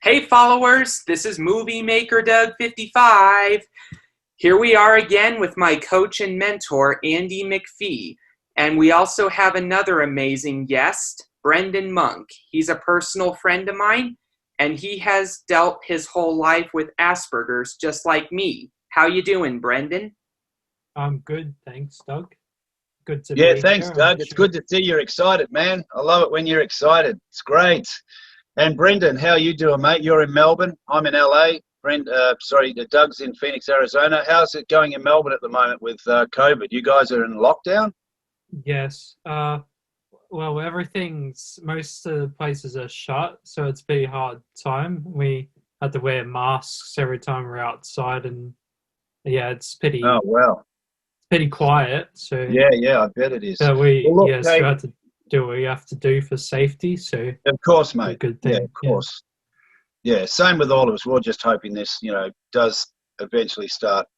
Hey followers, this is Movie Maker Doug 55. Here we are again with my coach and mentor, Andy McPhee. And we also have another amazing guest, Brendan Monk. He's a personal friend of mine, and he has dealt his whole life with Asperger's just like me. How you doing, Brendan? I'm good, thanks, Doug. Good to Yeah, be thanks, here. I'm Doug. It's sure. good to see you're excited, man. I love it when you're excited. It's great. And Brendan, how you doing, mate? You're in Melbourne. I'm in LA. Doug's in Phoenix, Arizona. How's it going in Melbourne at the moment with COVID? You guys are in lockdown? Yes. Well, most of the places are shut, so it's been a hard time. We had to wear masks every time we're outside, and yeah, it's Oh, wow. pretty quiet. So, Yeah, I bet it is. but we Well, look, yes, we hey, had to do what we have to do for safety. So, of course, it's a mate. good Yeah, thing. of Yeah. course. Yeah, same with all of us. We're just hoping this, does eventually start,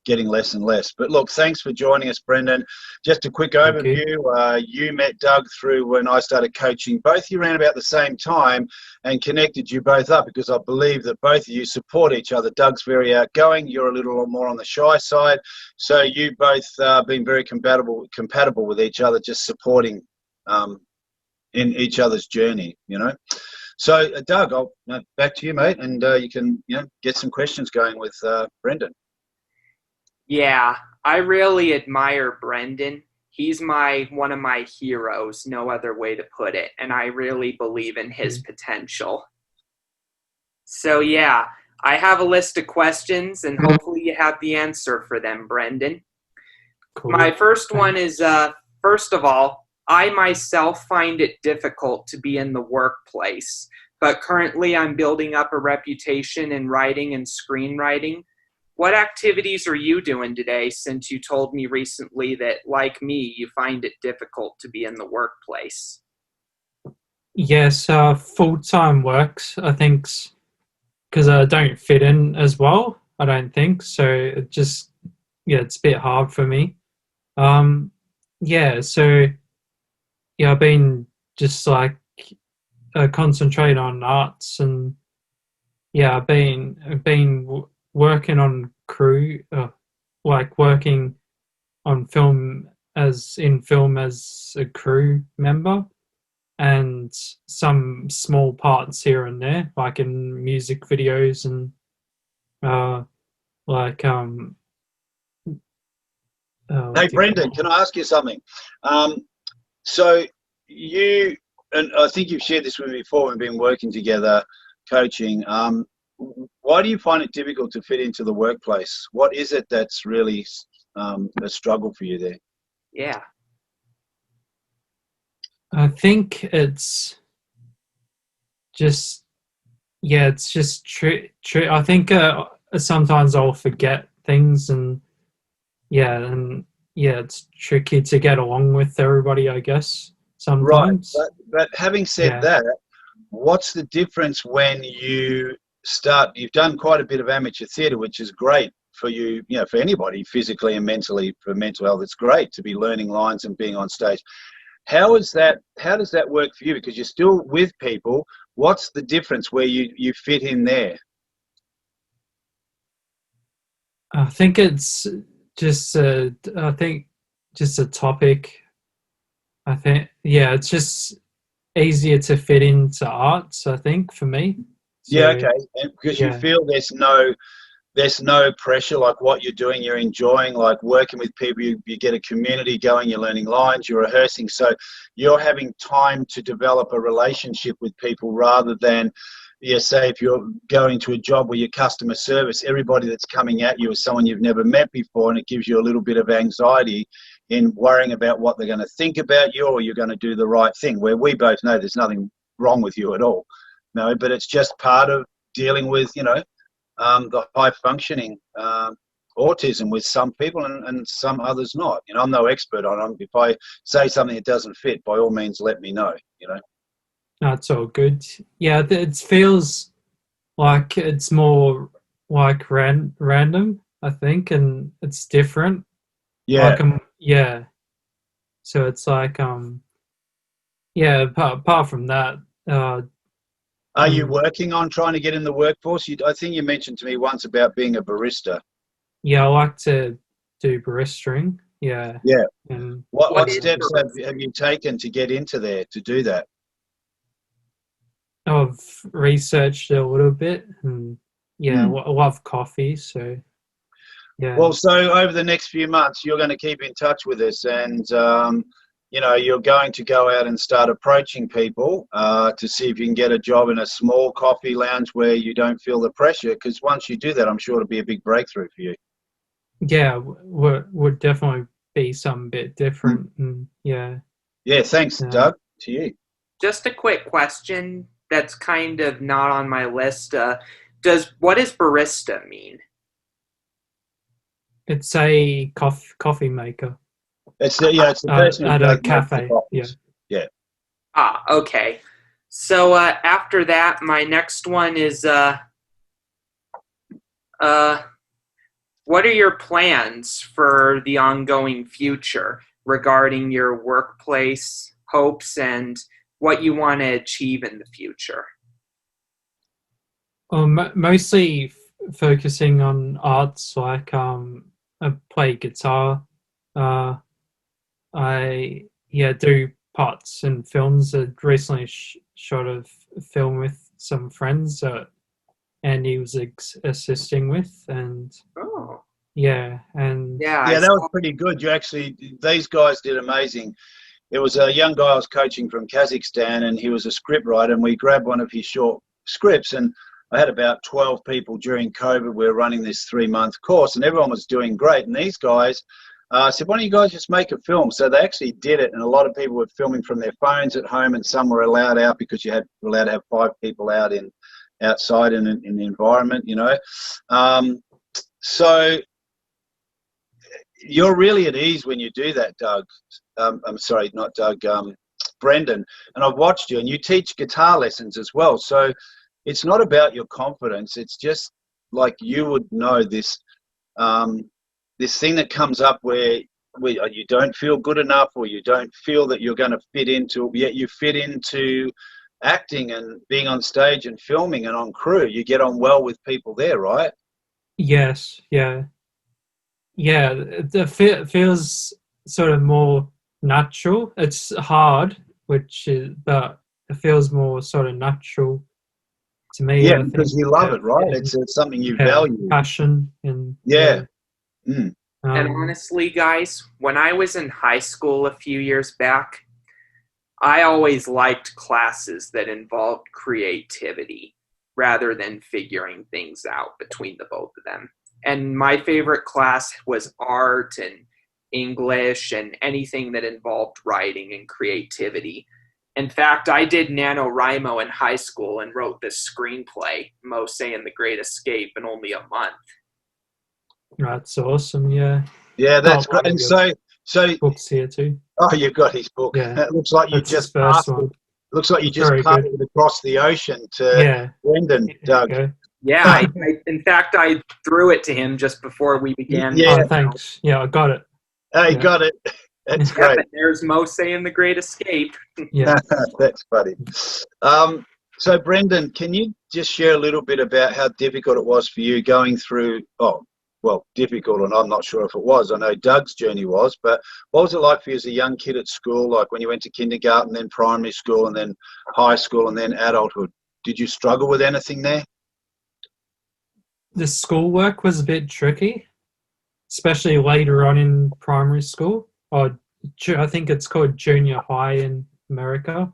getting less and less. But look, thanks for joining us, Brendan. Just a quick Thank you. overview. You met Doug through when I started coaching. Both you ran about the same time and connected you both up because I believe that both of you support each other. Doug's very outgoing. You're a little more on the shy side. So you both been very compatible with each other, just supporting in each other's journey. So, Doug, back to you, mate, and you can get some questions going with Brendan. Yeah, I really admire Brendan. He's one of my heroes, no other way to put it, and I really believe in his Mm. potential. So yeah, I have a list of questions, and hopefully you have the answer for them, Brendan. My Cool. first one Thanks. is, first of all, I myself find it difficult to be in the workplace, but currently I'm building up a reputation in writing and screenwriting. What activities are you doing today, since you told me recently that, like me, you find it difficult to be in the workplace? Yes, full-time works, I think, because I don't fit in as well. I don't think so. Yeah, it's a bit hard for me. Um, yeah, so yeah, I've been just like concentrate on arts, and yeah, I've been working on crew, like working on film as a crew member, and some small parts here and there, like in music videos and uh, like what Hey, do you call Brendan, can I ask you something? Um, so you, and I think you've shared this with me before, we've been working together, coaching. Why do you find it difficult to fit into the workplace? What is it that's really a struggle for you there? Yeah. I think it's just yeah, it's just I think sometimes I'll forget things, and yeah, and yeah, it's tricky to get along with everybody, I guess, Right, sometimes. but having said Yeah. that, what's the difference when you start? You've done quite a bit of amateur theatre, which is great for you, for anybody, physically and mentally, for mental health. It's great to be learning lines and being on stage. How is that? How does that work for you? Because you're still with people. What's the difference where you fit in there? I think it's I think just a topic. I think yeah, it's just easier to fit into arts, I think, for me. Yeah, So okay. And because you yeah. feel there's no pressure, like what you're doing, you're enjoying, like working with people, you get a community going, you're learning lines, you're rehearsing. So you're having time to develop a relationship with people rather than, say, if you're going to a job where your customer service, everybody that's coming at you is someone you've never met before, and it gives you a little bit of anxiety in worrying about what they're going to think about you or you're going to do the right thing, where we both know there's nothing wrong with you at all. No, but it's just part of dealing with, the high functioning autism with some people and some others not. I'm no expert on them. If I say something that doesn't fit, by all means, let me know. No, it's all good. Yeah, it feels like it's more like random, I think, and it's different. Yeah. Like yeah. So it's like yeah. Apart from that, uh, Are you working on trying to get in the workforce? I think you mentioned to me once about being a barista. Yeah, I like to do baristering. Yeah. Yeah. And What is steps barista? have you taken to get into there to do that? I've researched a little bit, and yeah, I love coffee. So yeah. Well, so over the next few months, you're going to keep in touch with us, and you're going to go out and start approaching people to see if you can get a job in a small coffee lounge where you don't feel the pressure. Because once you do that, I'm sure it'll be a big breakthrough for you. Yeah, would definitely be something bit different. And yeah. Yeah, thanks, Doug. To you. Just a quick question that's kind of not on my list. What does barista mean? It's a coffee maker It's the person who at a does make the cafe. Yeah. coffees. Yeah. Ah, okay. So after that, my next one is what are your plans for the ongoing future regarding your workplace hopes and what you want to achieve in the future? Mostly focusing on arts, like I play guitar. I do parts in films. I recently shot a film with some friends that Andy was assisting with, and Oh, yeah, and yeah. Yeah, that was pretty good. These guys did amazing. There was a young guy I was coaching from Kazakhstan, and he was a script writer, and we grabbed one of his short scripts, and I had about 12 people during COVID. We were running this 3-month course, and everyone was doing great. And these guys said, why don't you guys just make a film? So they actually did it, and a lot of people were filming from their phones at home, and some were allowed out because you had allowed to have 5 people outside in the environment, So you're really at ease when you do that, Doug. I'm sorry, not Doug, Brendan. And I've watched you, and you teach guitar lessons as well. So it's not about your confidence. It's just like you would know this thing that comes up where you don't feel good enough, or you don't feel that you're going to fit into, yet you fit into acting and being on stage and filming and on crew. You get on well with people there, right? yes, yeah. It feels sort of more natural. It's hard, but it feels more sort of natural to me. Yeah, I because think you love it, right? It's something you value. passion and Yeah. Mm. And honestly, guys, when I was in high school a few years back, I always liked classes that involved creativity rather than figuring things out between the both of them. And my favorite class was art and English and anything that involved writing and creativity. In fact, I did NaNoWriMo in high school and wrote this screenplay, Mose and the Great Escape, in only a month. That's awesome. Yeah. Yeah, that's great. And so books here too. Oh, you've got his book. Yeah. It looks like you That's just his first passed one. it. Looks like you just Very passed good. it across the ocean to Brendan, Doug. Yeah, in fact, I threw it to him just before we began. Yeah. Oh, thanks. Yeah, I got it. Hey, Yeah. got it. That's Yeah, great. but there's Mose and the Great Escape. Yeah. That's funny. So, Brendan, can you just share a little bit about how difficult it was for you going through, difficult, and I'm not sure if it was. I know Doug's journey was, but what was it like for you as a young kid at school, like when you went to kindergarten, then primary school, and then high school, and then adulthood? Did you struggle with anything there? The schoolwork was a bit tricky, especially later on in primary school. Or I think it's called junior high in America,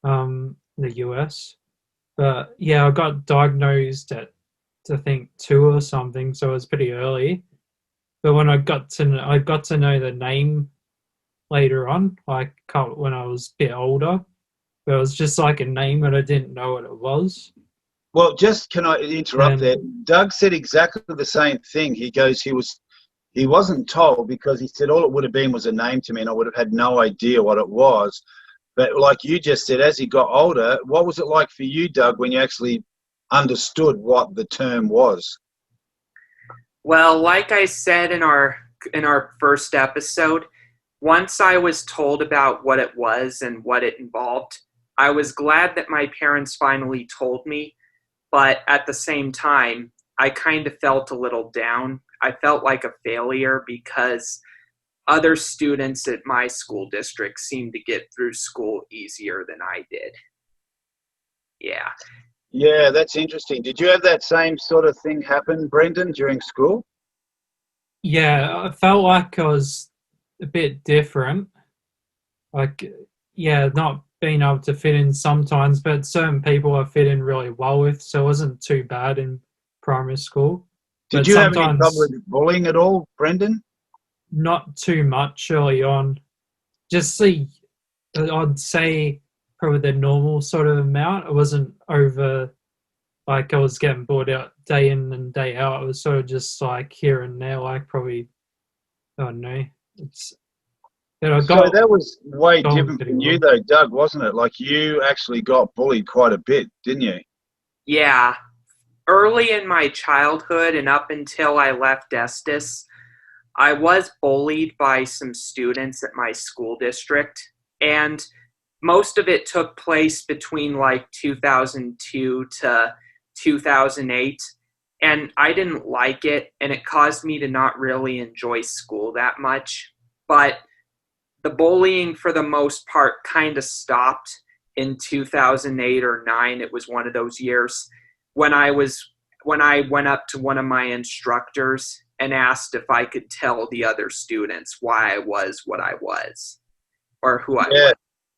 the US. But yeah, I got diagnosed at, I think, 2 or something, so it was pretty early. But when I got to know the name later on, like when I was a bit older, but it was just like a name and I didn't know what it was. Well, just can I interrupt there? Doug said exactly the same thing. He goes, he wasn't told, because he said all it would have been was a name to me, and I would have had no idea what it was. But like you just said, as he got older, what was it like for you, Doug, when you actually understood what the term was? Well, like I said in our first episode, once I was told about what it was and what it involved, I was glad that my parents finally told me, but at the same time, I kind of felt a little down. I felt like a failure because other students at my school district seemed to get through school easier than I did. Yeah. Yeah, that's interesting. Did you have that same sort of thing happen, Brendan, during school? Yeah, I felt like I was a bit different. Like, yeah, not being able to fit in sometimes, but certain people I fit in really well with, so it wasn't too bad in primary school. Did But you have any trouble sometimes with bullying at all, Brendan? not too much early on. Just the, I'd say probably the normal sort of amount. It wasn't over, like I was getting bored out day in and day out. It was sort of just like here and there, like probably, I don't know. It's, I So that was way got different pretty from you, well. though, Doug, wasn't it? Like you actually got bullied quite a bit, didn't you? Yeah. Early in my childhood and up until I left Estes, I was bullied by some students at my school district, and most of it took place between like 2002 to 2008, and I didn't like it, and it caused me to not really enjoy school that much. But the bullying, for the most part, kind of stopped in 2008 or 9. It was one of those years when I went up to one of my instructors and asked if I could tell the other students why I was what I was or who I Yeah.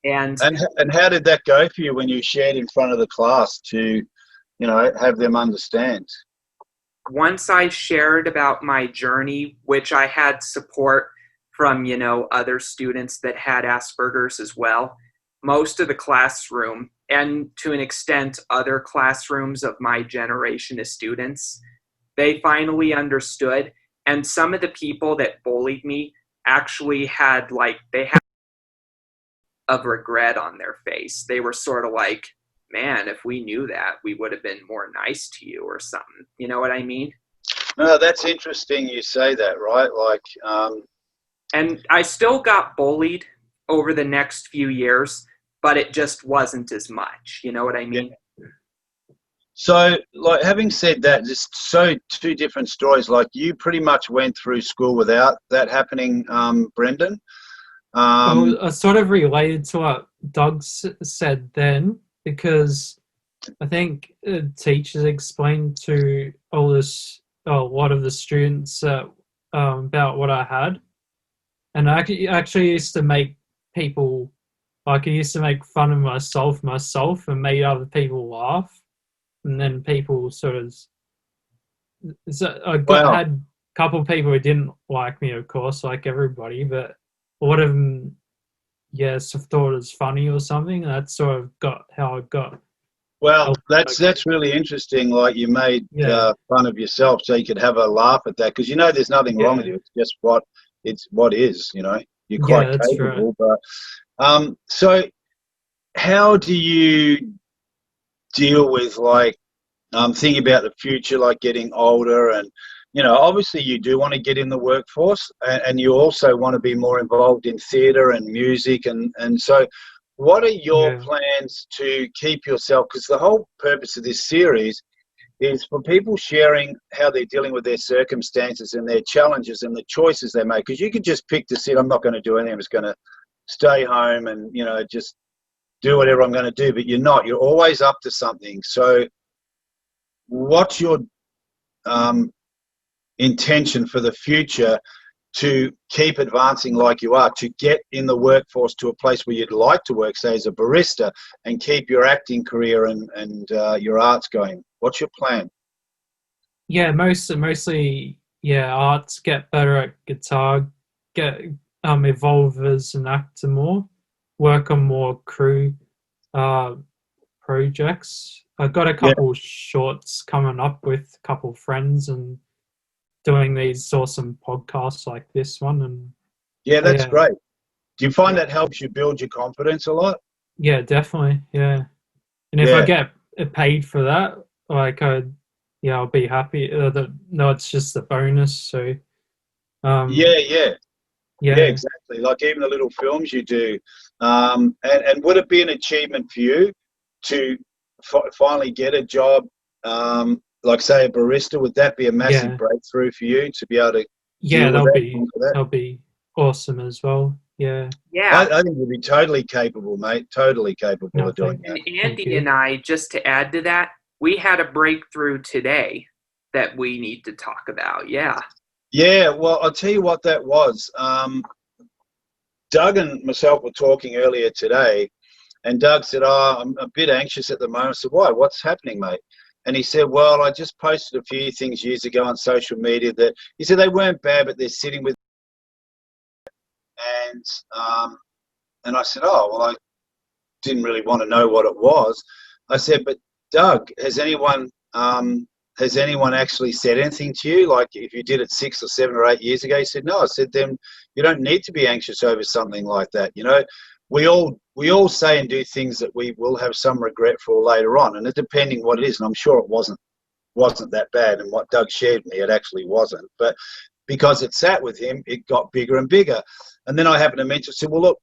was. And And how did that go for you when you shared in front of the class to, have them understand? once I shared about my journey, which I had support from, other students that had Asperger's as well, most of the classroom, and to an extent, other classrooms of my generation of students, they finally understood. And some of the people that bullied me actually had they had of regret on their face. They were sort of like, man, if we knew that, we would have been more nice to you or something. You know what I mean? No, that's interesting you say that, right? And I still got bullied over the next few years, but it just wasn't as much. You know what I mean? So, having said that, just so two different stories. Like, you pretty much went through school without that happening, Brendan. Well, I sort of related to what Doug said then, because I think teachers explained to a lot of the students about what I had, and I actually used to make people, like I used to make fun of myself, and made other people laugh, and then people sort of. So Wow. had a couple of people who didn't like me, of course, like everybody, but a lot of them, yes, thought it was funny or something. That's sort of got how I got. Well, that's really interesting. Like, you made fun of yourself so you could have a laugh at that, because there's nothing wrong with you. It's just what is. You're quite Yeah, that's right. capable. But so how do you deal with thinking about the future, like getting older, and obviously you do want to get in the workforce, and you also want to be more involved in theatre and music, and so what are your plans to keep yourself, because the whole purpose of this series is for people sharing how they're dealing with their circumstances and their challenges and the choices they make, because you could just pick to sit, I'm not going to do anything, I'm just going to stay home and just do whatever I'm going to do, but you're not. You're always up to something. So what's your intention for the future to keep advancing like you are, to get in the workforce to a place where you'd like to work, say as a barista, and keep your acting career and your arts going? What's your plan? Yeah, mostly, arts, get better at guitar, get evolve as an actor more, work on more crew projects. I've got a couple shorts coming up with a couple friends and doing these awesome podcasts like this one. And that's great. Do you find that helps you build your confidence a lot? Yeah, definitely. Yeah. And if I get paid for that, like I'll be happy. No, it's just a bonus. So, Yeah, exactly. Like even the little films you do. And would it be an achievement for you to finally get a job, like say a barista? Would that be a massive breakthrough for you to be able to Yeah, deal with that'll be awesome as well. Yeah. Yeah. I think you'd be totally capable, mate. Totally capable No, of doing And that. Andy and I, just to add to that, we had a breakthrough today that we need to talk about. Yeah. Yeah, well, I'll tell you what that was. Doug and myself were talking earlier today, and Doug said, "Oh, I'm a bit anxious at the moment." I said, "Why? What's happening, mate?" And he said, "Well, I just posted a few things years ago on social media that," he said, "they weren't bad, but they're sitting with," and um, and I said, "Oh, well, I didn't really want to know what it was." I said, "But Doug, has anyone actually said anything to you? Like if you did it 6 or 7 or 8 years ago?" He said, "No." I said, "Then you don't need to be anxious over something like that. You know, we all say and do things that we will have some regret for later on, and it depending what it is. And I'm sure it wasn't that bad. And what Doug shared with me, it actually wasn't. But because it sat with him, it got bigger and bigger. And then I happened to mention, said, well, look,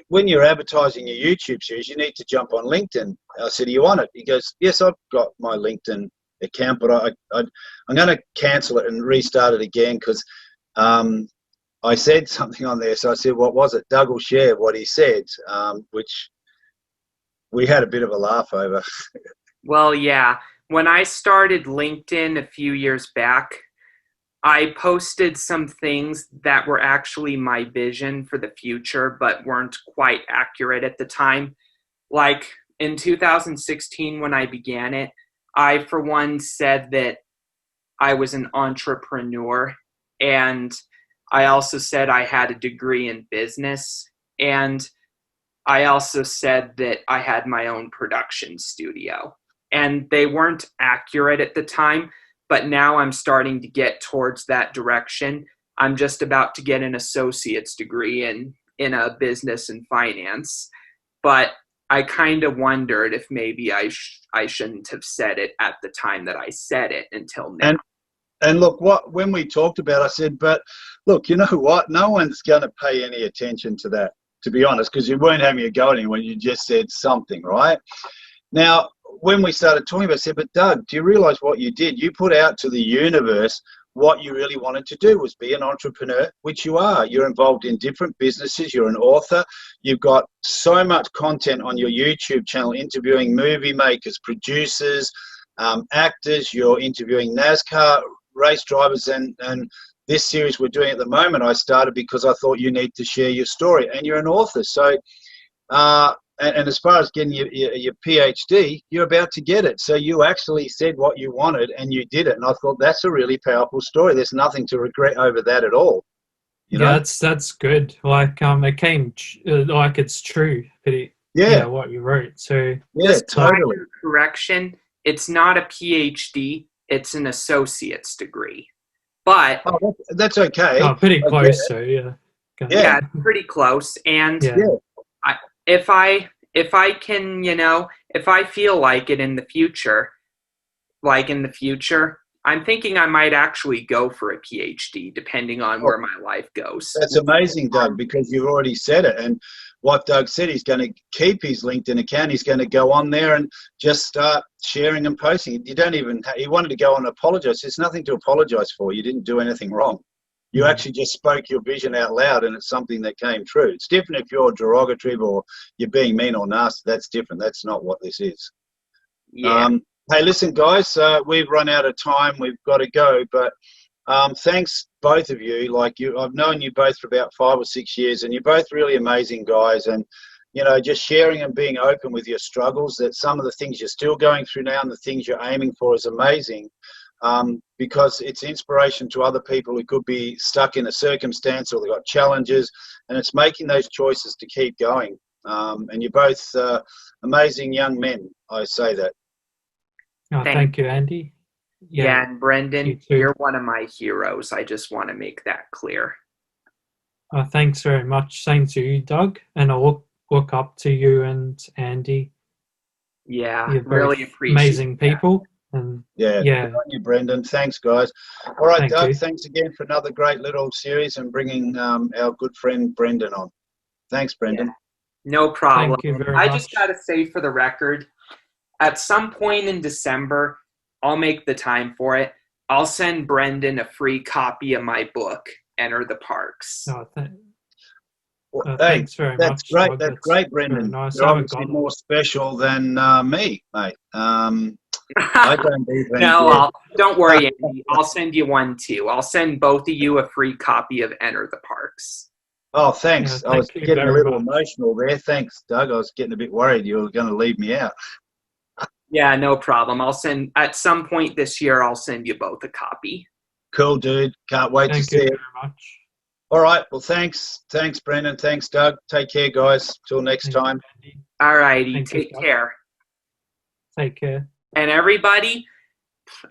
when you're advertising your YouTube series, you need to jump on LinkedIn. I said, are you on it? He goes, yes, I've got my LinkedIn account, but I'm going to cancel it and restart it again because I said something on there. So I said, what was it? Doug will share what he said, which we had a bit of a laugh over. Well, yeah. When I started LinkedIn a few years back, I posted some things that were actually my vision for the future, but weren't quite accurate at the time. Like in 2016, when I began it, I, for one, said that I was an entrepreneur, and I also said I had a degree in business, and I also said that I had my own production studio. And they weren't accurate at the time, but now I'm starting to get towards that direction. I'm just about to get an associate's degree in a business and finance, but I kind of wondered if maybe I shouldn't have said it at the time that I said it until now. And look, when we talked about it, I said, but look, you know what? No one's going to pay any attention to that, to be honest, because you weren't having a go at anyone. You just said something, right? Now, when we started talking about it, I said, but Doug, do you realize what you did? You put out to the universe what you really wanted to do was be an entrepreneur, which you are. You're involved in different businesses. You're an author. You've got so much content on your YouTube channel, interviewing movie makers, producers, actors. You're interviewing NASCAR race drivers, and this series we're doing at the moment, I started because I thought you need to share your story, and you're an author. So, and as far as getting your PhD, you're about to get it. So you actually said what you wanted, and you did it. And I thought that's a really powerful story. There's nothing to regret over that at all. You know? That's good. Like it came like it's true. What you wrote. So just totally. Correction. It's not a PhD. It's an associate's degree. But that's okay. Oh, pretty close. So yeah. Yeah, pretty close. And if I can, if I feel like it in the future, I'm thinking I might actually go for a PhD, depending on where my life goes. That's amazing, Doug, because you've already said it. And what Doug said, he's going to keep his LinkedIn account. He's going to go on there and just start sharing and posting. He wanted to go on and apologize. There's nothing to apologize for. You didn't do anything wrong. You actually just spoke your vision out loud, and it's something that came true. It's different if you're derogatory or you're being mean or nasty. That's different. That's not what this is. Yeah. Hey, listen, guys, we've run out of time. We've got to go, but thanks, both of you. I've known you both for about 5 or 6 years, and you're both really amazing guys. And, just sharing and being open with your struggles, that some of the things you're still going through now and the things you're aiming for is amazing. Because it's inspiration to other people who could be stuck in a circumstance or they've got challenges, and it's making those choices to keep going. And you're both amazing young men, I say that. Oh, thank you, Andy. Yeah, and Brendan, you're one of my heroes. I just want to make that clear. Thanks very much. Same to you, Doug. And I look up to you and Andy. Yeah, You're really appreciate amazing people. And Yeah, yeah, good on you, Brendan. Thanks, guys. All right, thank Doug, you. thanks again for another great little series and bringing our good friend Brendan on. Thanks, Brendan. Yeah, no problem. Thank you very I just much. got to say for the record, at some point in December, I'll make the time for it. I'll send Brendan a free copy of my book, Enter the Parks. Oh, Well, hey, thanks very that's much, great. Doug. That's That's great, very Brendan. nice. You're I haven't obviously got more special than me, mate. I don't even. No, Yeah. don't worry, Andy. I'll send you one too. I'll send both of you a free copy of Enter the Parks. Oh, thanks. Yeah, I was thank you getting a very little much. emotional there. Thanks, Doug. I was getting a bit worried you were going to leave me out. Yeah, no problem. I'll send at some point this year. I'll send you both a copy. Cool, dude. Can't wait to Thank see you it. very much. All right. Well, thanks. Thanks, Brendan. Thanks, Doug. Take care, guys. Till next Thank time. you, Andy. All righty, Thank you, take Doug. care. Take care. And everybody,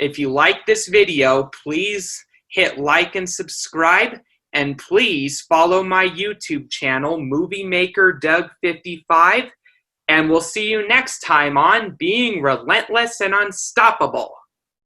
if you like this video, please hit like and subscribe. And please follow my YouTube channel, Movie Maker Doug 55. And we'll see you next time on Being Relentless and Unstoppable.